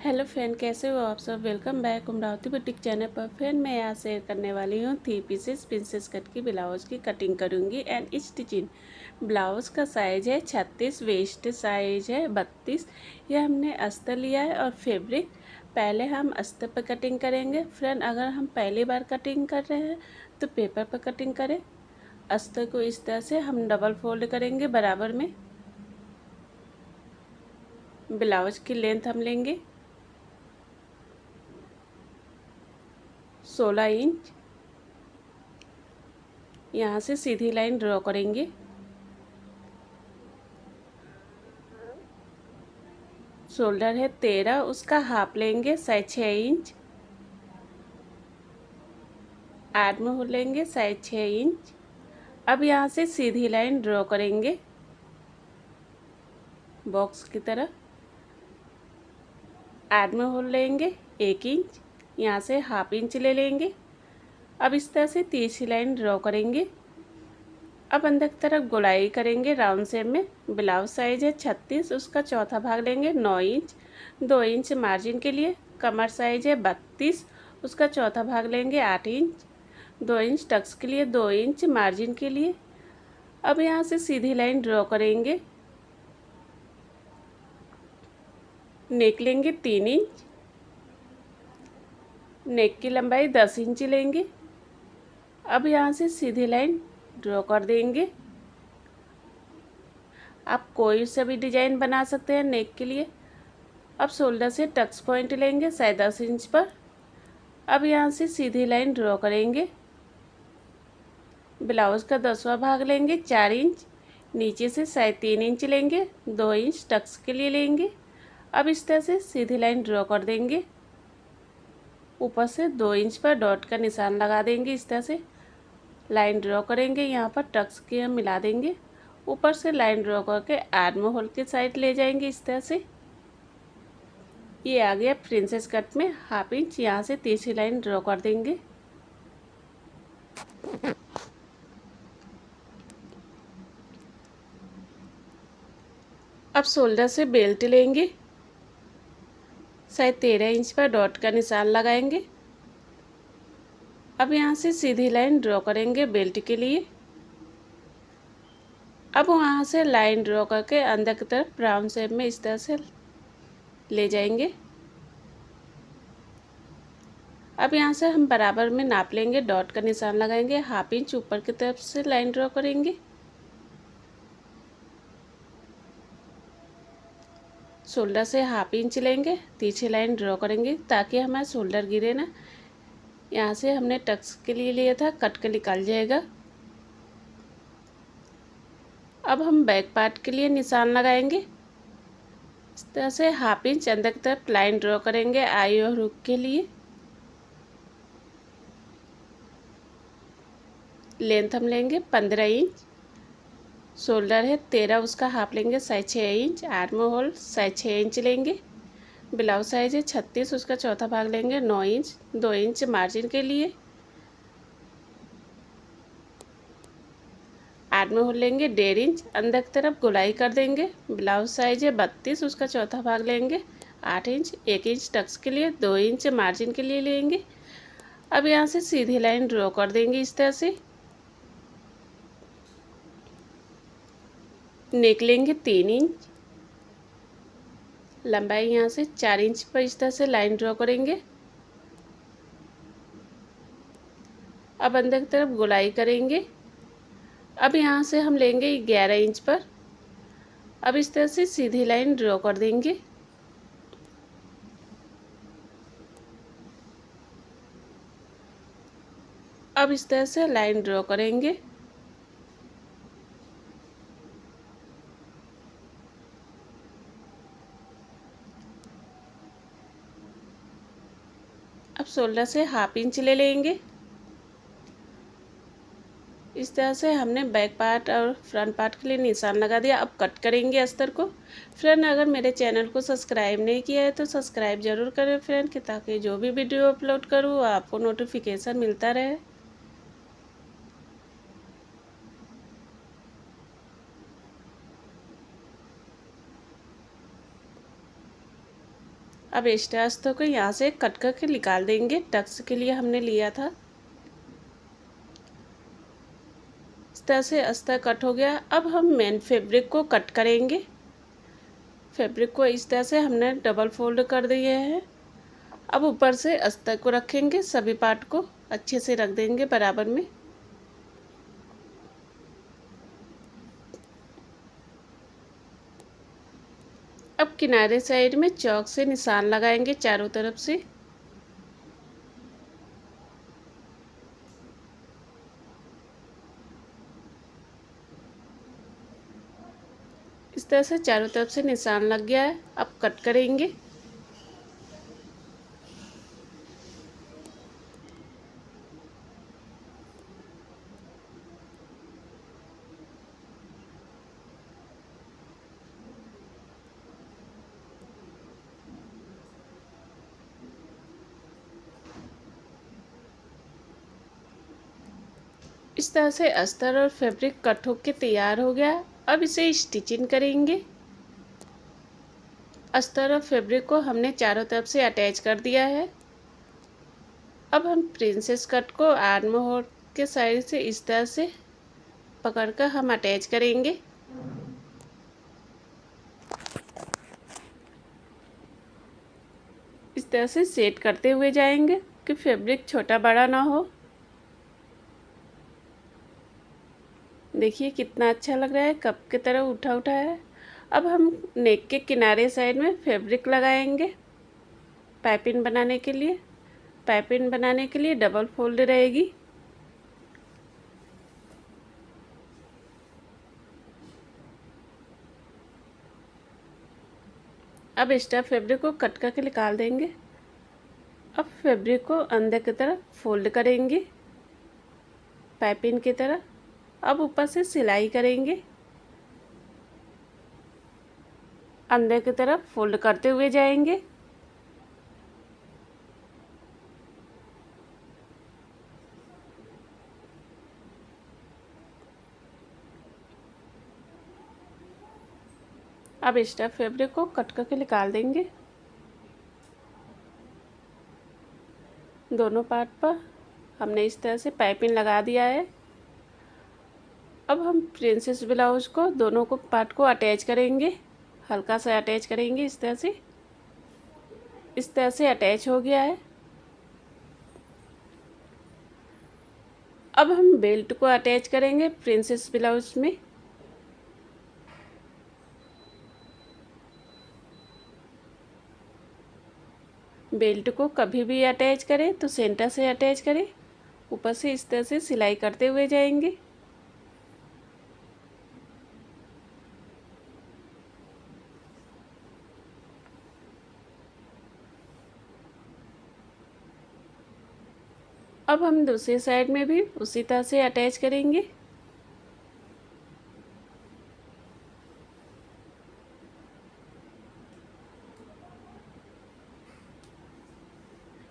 Hello friend, कैसे हो आप सब। Welcome back Amravati boutique channel पर। फ्रेंड मैं यहाँ शेयर करने वाली हूँ 3 पीसेस प्रिंसेस कट की ब्लाउज की कटिंग करूँगी एंड स्टिचिंग। ब्लाउज़ का साइज़ है 36, वेस्ट साइज़ है 32। यह हमने अस्तर लिया है और फैब्रिक पहले हम अस्तर पर कटिंग करेंगे। फ्रेंड अगर हम पहली बार कटिंग कर रहे हैं तो पेपर पर कटिंग करें। अस्तर को इस तरह से हम डबल फोल्ड करेंगे बराबर में। ब्लाउज की लेंथ हम लेंगे 16 इंच। यहाँ से सीधी लाइन ड्रॉ करेंगे। शोल्डर है 13, उसका हाफ लेंगे 6.5 इंच। आर्म होल लेंगे 6.5 इंच। अब यहाँ से सीधी लाइन ड्रॉ करेंगे बॉक्स की तरह। आर्म होल लेंगे 1 इंच, यहाँ से हाफ इंच ले लेंगे। अब इस तरह से तीसरी लाइन ड्रॉ करेंगे। अब अंदर की तरफ गोलाई करेंगे राउंड शेप में। ब्लाउज साइज है 36, उसका चौथा भाग लेंगे 9 इंच। 2 इंच मार्जिन के लिए। कमर साइज है 32, उसका चौथा भाग लेंगे 8 इंच। 2 इंच टक्स के लिए, 2 इंच मार्जिन के लिए। अब यहाँ से सीधी लाइन ड्रॉ करेंगे। नेक लेंगे 3 इंच। नेक की लंबाई 10 इंच लेंगे। अब यहाँ से सीधी लाइन ड्रॉ कर देंगे। आप कोई सा भी डिजाइन बना सकते हैं नेक के लिए। अब शोल्डर से टक्स पॉइंट लेंगे 10.5 इंच पर। अब यहाँ से सीधी लाइन ड्रॉ करेंगे। ब्लाउज का 10वां भाग लेंगे 4 इंच। नीचे से 3.5 इंच लेंगे, 2 इंच टक्स के लिए लेंगे। अब इस तरह से सीधी लाइन ड्रॉ कर देंगे। ऊपर से 2 इंच पर डॉट का निशान लगा देंगे। इस तरह से लाइन ड्रॉ करेंगे। यहाँ पर टक्स के हम मिला देंगे। ऊपर से लाइन ड्रॉ करके आर्म होल की साइड ले जाएंगे इस तरह से। ये आ गया प्रिंसेस कट में हाफ इंच। यहाँ से तीसरी लाइन ड्रॉ कर देंगे। अब शोल्डर से बेल्ट लेंगे, 13 इंच पर डॉट का निशान लगाएंगे। अब यहाँ से सीधी लाइन ड्रॉ करेंगे बेल्ट के लिए। अब वहाँ से लाइन ड्रॉ करके अंदर की तरफ राउंड शेप में इस तरह से ले जाएंगे। अब यहाँ से हम बराबर में नाप लेंगे, डॉट का निशान लगाएंगे। हाफ इंच ऊपर की तरफ से लाइन ड्रॉ करेंगे। शोल्डर से हाफ इंच लेंगे, तीसरी लाइन ड्रॉ करेंगे ताकि हमारा शोल्डर गिरे ना। यहाँ से हमने टक्स के लिए लिया था, कट के निकल जाएगा। अब हम बैक पार्ट के लिए निशान लगाएंगे। इस तरह से हाफ इंच अंदर की तरफ लाइन ड्रॉ करेंगे आई और हुक के लिए। लेंथ हम लेंगे 15 इंच। शोल्डर है 13, उसका हाफ लेंगे 6.5 इंच। आर्म होल 6.5 इंच लेंगे। ब्लाउज साइज है 36, उसका चौथा भाग लेंगे 9 इंच। 2 इंच मार्जिन के लिए। आर्म होल लेंगे 1.5 इंच। अंदर की तरफ गोलाई कर देंगे। ब्लाउज साइज है 32, उसका चौथा भाग लेंगे 8 इंच। 1 इंच टक्स के लिए, 2 इंच मार्जिन के लिए लेंगे। अब यहाँ से सीधी लाइन ड्रॉ कर देंगे इस तरह से। नेक लेंगे 3 इंच। लंबाई यहाँ से 4 इंच पर इस तरह से लाइन ड्रॉ करेंगे। अब अंदर की तरफ गोलाई करेंगे। अब यहाँ से हम लेंगे 11 इंच पर। अब इस तरह से सीधी लाइन ड्रॉ कर देंगे। अब इस तरह से लाइन ड्रॉ करेंगे। अब शोल्डर से हाफ इंच ले लेंगे। इस तरह से हमने बैक पार्ट और फ्रंट पार्ट के लिए निशान लगा दिया। अब कट करेंगे अस्तर को। फ्रेंड अगर मेरे चैनल को सब्सक्राइब नहीं किया है तो सब्सक्राइब ज़रूर करें फ्रेंड, कि ताकि जो भी वीडियो अपलोड करूँ आपको नोटिफिकेशन मिलता रहे। अब एक्स्ट्रा अस्तर को यहाँ से कट करके निकाल देंगे। टक्स के लिए हमने लिया था। इस तरह से अस्तर कट हो गया। अब हम मेन फैब्रिक को कट करेंगे। फैब्रिक को इस तरह से हमने डबल फोल्ड कर दिए हैं। अब ऊपर से अस्तर को रखेंगे, सभी पार्ट को अच्छे से रख देंगे बराबर में। अब किनारे साइड में चौक से निशान लगाएंगे चारों तरफ से। इस तरह से चारों तरफ से निशान लग गया है। अब कट करेंगे। इस तरह से अस्तर और फैब्रिक कट होके तैयार हो गया। अब इसे स्टिचिंग करेंगे। अस्तर और फैब्रिक को हमने चारों तरफ से अटैच कर दिया है। अब हम प्रिंसेस कट को आर्म होल के साइड से इस तरह से पकड़कर हम अटैच करेंगे। इस तरह से सेट करते हुए जाएंगे कि फैब्रिक छोटा बड़ा ना हो। देखिए कितना अच्छा लग रहा है, कप की तरह उठा उठा है। अब हम नेक के किनारे साइड में फैब्रिक लगाएंगे पाइपिंग बनाने के लिए। पाइपिंग बनाने के लिए डबल फोल्ड रहेगी। अब एक्स्ट्रा फैब्रिक को कट करके निकाल देंगे। अब फैब्रिक को अंदर की तरफ फोल्ड करेंगे पाइपिंग की तरह। अब ऊपर से सिलाई करेंगे, अंदर की तरफ फोल्ड करते हुए जाएंगे। अब एक्स्ट्रा फैब्रिक को कट करके निकाल देंगे। दोनों पार्ट पर हमने इस तरह से पाइपिंग लगा दिया है। अब हम प्रिंसेस ब्लाउज को दोनों को पार्ट को अटैच करेंगे, हल्का सा अटैच करेंगे इस तरह से। इस तरह से अटैच हो गया है। अब हम बेल्ट को अटैच करेंगे प्रिंसेस ब्लाउज में। बेल्ट को कभी भी अटैच करें तो सेंटर से अटैच करें। ऊपर से इस तरह से सिलाई करते हुए जाएंगे। अब हम दूसरी साइड में भी उसी तरह से अटैच करेंगे।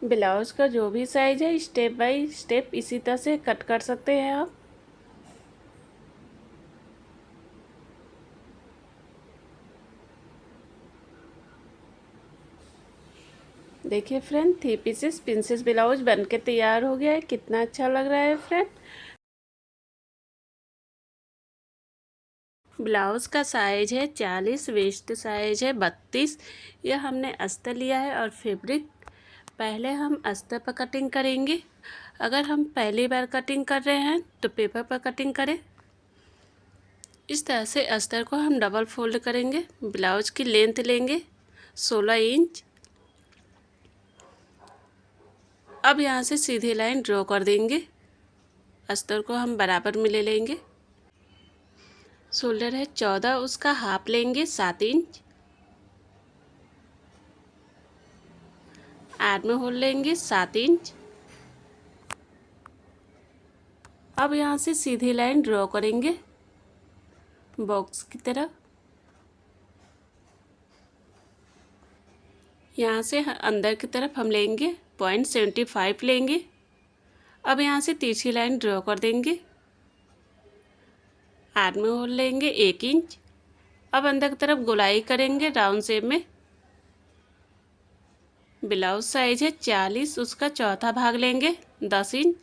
ब्लाउज का जो भी साइज है स्टेप बाय स्टेप इसी तरह से कट कर सकते हैं आप। देखिए फ्रेंड, 3 पीसेस प्रिंसेस ब्लाउज बनके तैयार हो गया है। कितना अच्छा लग रहा है फ्रेंड। ब्लाउज़ का साइज है 40, वेस्ट साइज है 32। यह हमने अस्तर लिया है और फैब्रिक पहले हम अस्तर पर कटिंग करेंगे। अगर हम पहली बार कटिंग कर रहे हैं तो पेपर पर कटिंग करें। इस तरह से अस्तर को हम डबल फोल्ड करेंगे। ब्लाउज की लेंथ लेंगे 16 इंच। अब यहाँ से सीधी लाइन ड्रॉ कर देंगे। अस्तर को हम बराबर में ले लेंगे। शोल्डर है 14, उसका हाफ लेंगे 7 इंच। आर्म होल लेंगे 7 इंच। अब यहाँ से सीधी लाइन ड्रॉ करेंगे बॉक्स की तरह। यहाँ से अंदर की तरफ हम लेंगे 0.75 लेंगे। अब यहाँ से तिरछी लाइन ड्रॉ कर देंगे। आर्म होल लेंगे 1 इंच। अब अंदर की तरफ गोलाई करेंगे राउंड शेप में। ब्लाउज साइज है 40, उसका चौथा भाग लेंगे 10 इंच,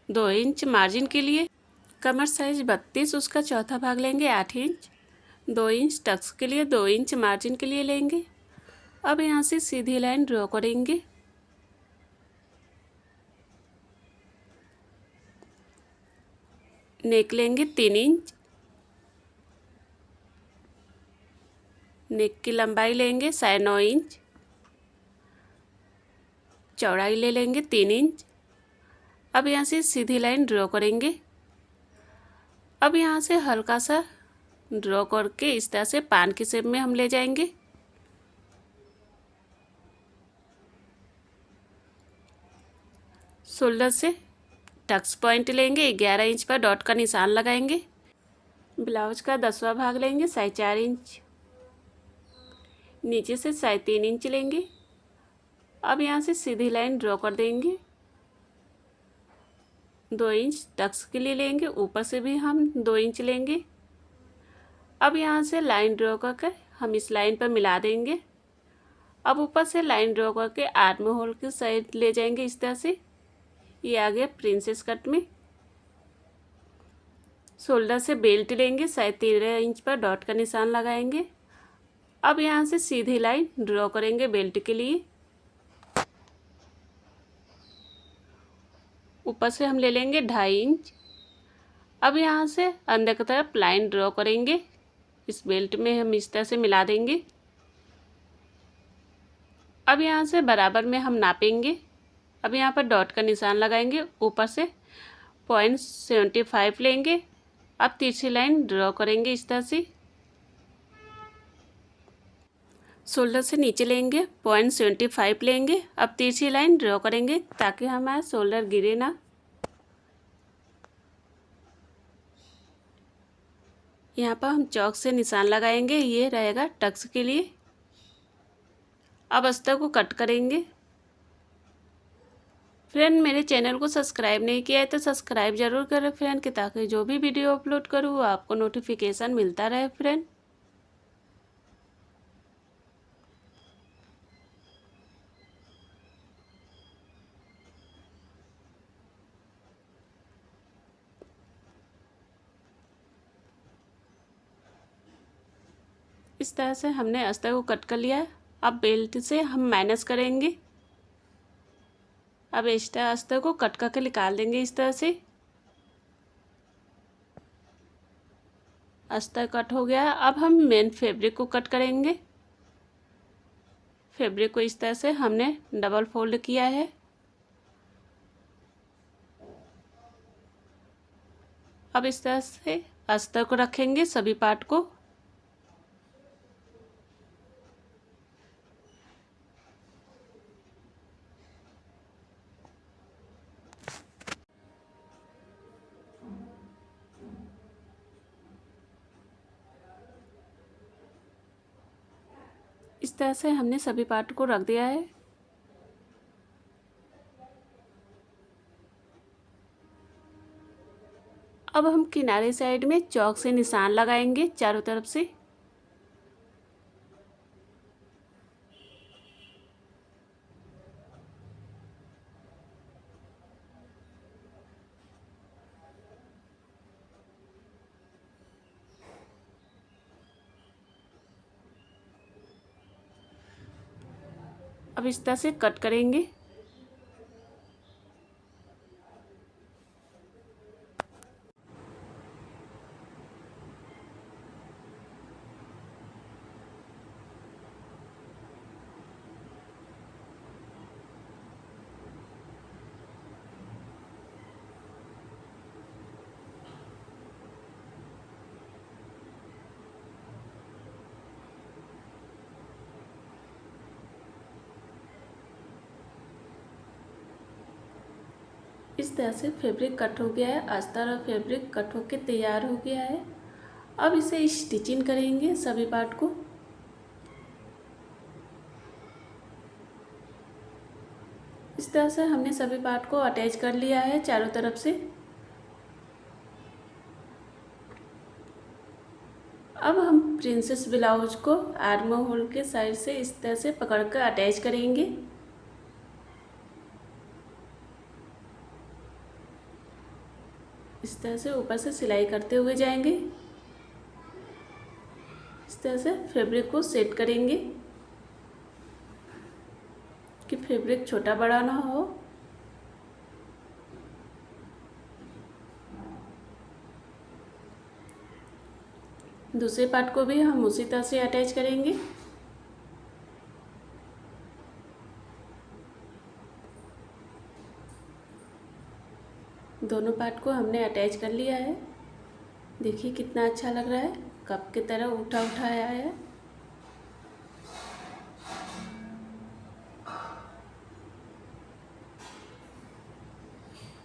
2 इंच मार्जिन के लिए। कमर साइज 32, उसका चौथा भाग लेंगे 8 इंच, 2 इंच टक्स के लिए, 2 इंच मार्जिन के लिए लेंगे। अब यहाँ से सीधी लाइन ड्रॉ करेंगे। नेक लेंगे 3 इंच, नेक की लंबाई लेंगे 9.5 इंच, चौड़ाई ले लेंगे 3 इंच। अब यहाँ से सीधी लाइन ड्रॉ करेंगे। अब यहाँ से हल्का सा ड्रॉ करके इस तरह से पान की शेप में हम ले जाएंगे। शोल्डर से टक्स पॉइंट लेंगे, 11 इंच पर डॉट का निशान लगाएंगे। ब्लाउज का 10वां भाग लेंगे 4.5 इंच, नीचे से 3.5 इंच लेंगे। अब यहाँ से सीधी लाइन ड्रॉ कर देंगे, 2 इंच टक्स के लिए लेंगे, ऊपर से भी हम 2 इंच लेंगे। अब यहाँ से लाइन ड्रॉ करके हम इस लाइन पर मिला देंगे। अब ऊपर से लाइन ड्रॉ करके आर्म होल की साइड ले जाएंगे इस तरह से। ये आ गया प्रिंसेस कट में। शोल्डर से बेल्ट लेंगे, 13.5 इंच पर डॉट का निशान लगाएंगे। अब यहाँ से सीधी लाइन ड्रॉ करेंगे बेल्ट के लिए। ऊपर से हम ले लेंगे 2.5 इंच। अब यहाँ से अंदर की तरफ लाइन ड्रॉ करेंगे, इस बेल्ट में हम इस तरह से मिला देंगे। अब यहाँ से बराबर में हम नापेंगे। अब यहाँ पर डॉट का निशान लगाएंगे, ऊपर से 0.75 लेंगे। अब तिरछी लाइन ड्रॉ करेंगे इस तरह से। शोल्डर से नीचे लेंगे, 0.75 लेंगे। अब तिरछी लाइन ड्रॉ करेंगे ताकि हमारा शोल्डर गिरे ना। यहाँ पर हम चौक से निशान लगाएंगे, ये रहेगा टक्स के लिए। अब अस्तर को कट करेंगे। फ्रेंड, मेरे चैनल को सब्सक्राइब नहीं किया है तो सब्सक्राइब जरूर करें फ्रेंड, कि ताकि जो भी वीडियो अपलोड करूँ वो आपको नोटिफिकेशन मिलता रहे फ्रेंड। इस तरह से हमने अस्तर को कट कर लिया है। अब बेल्ट से हम माइनस करेंगे। अब एक्स्ट्रा अस्तर को कट करके निकाल देंगे इस तरह से। अस्तर कट हो गया। अब हम मेन फैब्रिक को कट करेंगे। फैब्रिक को इस तरह से हमने डबल फोल्ड किया है। अब इस तरह से अस्तर को रखेंगे सभी पार्ट को। इस तरह से हमने सभी पार्ट को रख दिया है। अब हम किनारे साइड में चौक से निशान लगाएंगे चारों तरफ से। अब इस तरह से कट करेंगे। इस तरह से फैब्रिक कट हो गया है। अस्तर और फैब्रिक कट होके तैयार हो गया है। अब इसे स्टिचिंग करेंगे सभी पार्ट को। इस तरह से हमने सभी पार्ट को अटैच कर लिया है चारों तरफ से। अब हम प्रिंसेस ब्लाउज को आर्म होल के साइड से इस तरह से पकड़कर अटैच करेंगे। इस तरह से ऊपर से सिलाई करते हुए जाएंगे। इस तरह से फैब्रिक को सेट करेंगे कि फैब्रिक छोटा बड़ा ना हो। दूसरे पार्ट को भी हम उसी तरह से अटैच करेंगे। दोनों पार्ट को हमने अटैच कर लिया है। देखिए कितना अच्छा लग रहा है, कप की तरह उठा उठा आया है।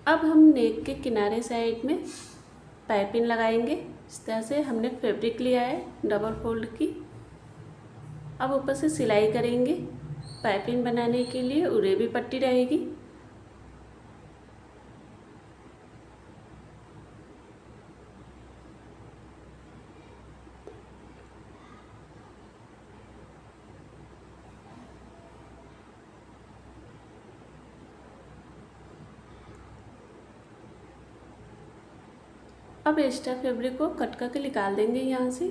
अब हम नेक के किनारे साइड में पाइपिंग लगाएंगे। इस तरह से हमने फैब्रिक लिया है डबल फोल्ड की। अब ऊपर से सिलाई करेंगे। पाइपिंग बनाने के लिए उरेबी पट्टी रहेगी। अब एक्स्ट्रा फैब्रिक को कट करके निकाल देंगे यहाँ से।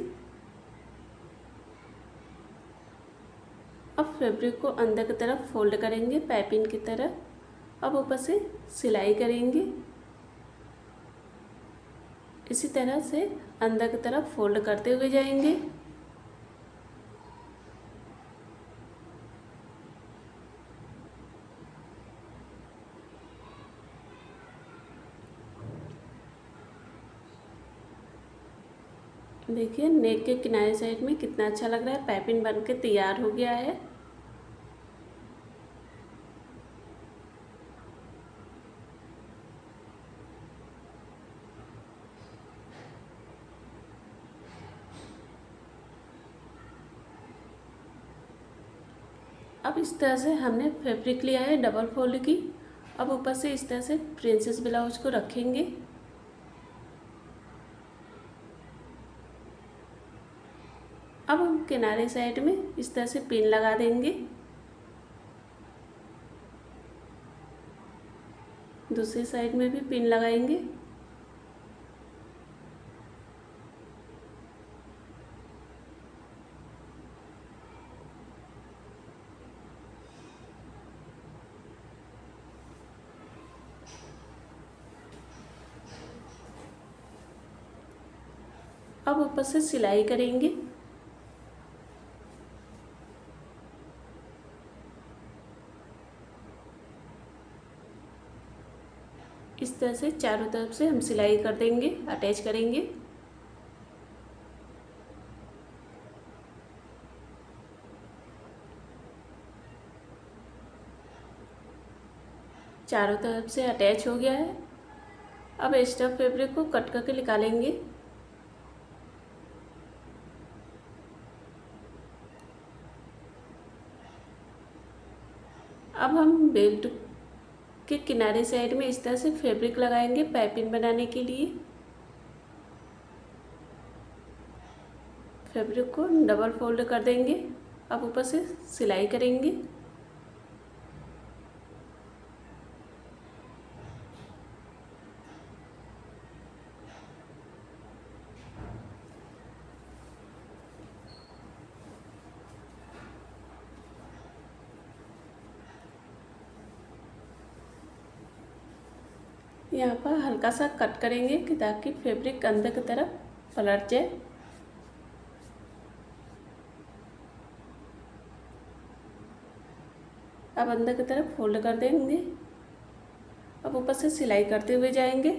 अब फैब्रिक को अंदर की तरफ फोल्ड करेंगे पाइपिंग की तरह। अब ऊपर से सिलाई करेंगे। इसी तरह से अंदर की तरफ फोल्ड करते हुए जाएंगे। देखिए नेक के किनारे साइड में कितना अच्छा लग रहा है, पाइपिंग बन के तैयार हो गया है। अब इस तरह से हमने फैब्रिक लिया है डबल फोल्ड की। अब ऊपर से इस तरह से प्रिंसेस ब्लाउज को रखेंगे। अब हम किनारे साइड में इस तरह से पिन लगा देंगे। दूसरी साइड में भी पिन लगाएंगे। अब ऊपर से सिलाई करेंगे। इस तरह से चारों तरफ से हम सिलाई कर देंगे, अटैच करेंगे। चारों तरफ से अटैच हो गया है। अब एक्स्ट्रा फैब्रिक को कट करके निकालेंगे। अब हम बेल्ट के किनारे साइड में इस तरह से फैब्रिक लगाएंगे पाइपिंग बनाने के लिए। फैब्रिक को डबल फोल्ड कर देंगे। अब ऊपर से सिलाई करेंगे। यहाँ पर हल्का सा कट करेंगे कि ताकि फैब्रिक अंदर की तरफ पलट जाए। अब अंदर की तरफ फोल्ड कर देंगे। अब ऊपर से सिलाई करते हुए जाएंगे।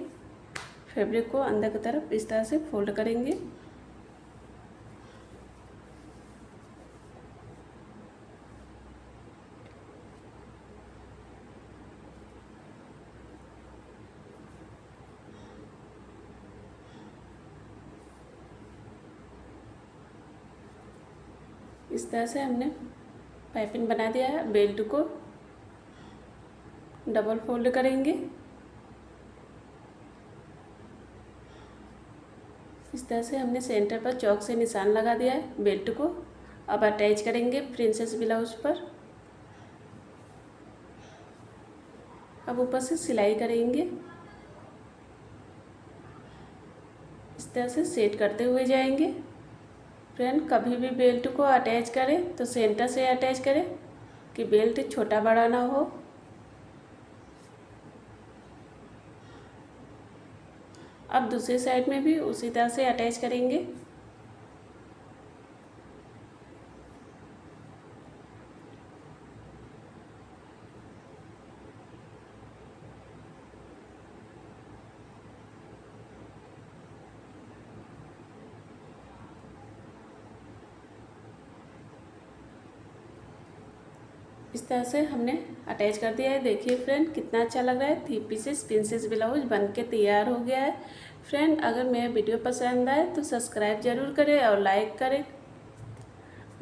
फैब्रिक को अंदर की तरफ इस तरह से फोल्ड करेंगे। इस तरह से हमने पाइपिंग बना दिया है। बेल्ट को डबल फोल्ड करेंगे। इस तरह से हमने सेंटर पर चौक से निशान लगा दिया है बेल्ट को। अब अटैच करेंगे प्रिंसेस ब्लाउज पर। अब ऊपर से सिलाई करेंगे। इस तरह से सेट करते हुए जाएंगे। फ्रेंड, कभी भी बेल्ट को अटैच करें तो सेंटर से अटैच करें कि बेल्ट छोटा बड़ा ना हो। अब दूसरी साइड में भी उसी तरह से अटैच करेंगे। इस तरह से हमने अटैच कर दिया है। देखिए फ्रेंड, कितना अच्छा लग रहा है। 3 पीसेस प्रिंसेस ब्लाउज बन के तैयार हो गया है। फ्रेंड, अगर मेरा वीडियो पसंद आए तो सब्सक्राइब जरूर करें और लाइक करें।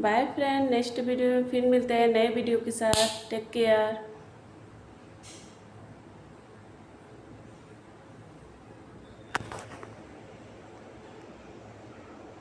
बाय फ्रेंड, नेक्स्ट वीडियो में फिर मिलते हैं नए वीडियो के साथ। Take care.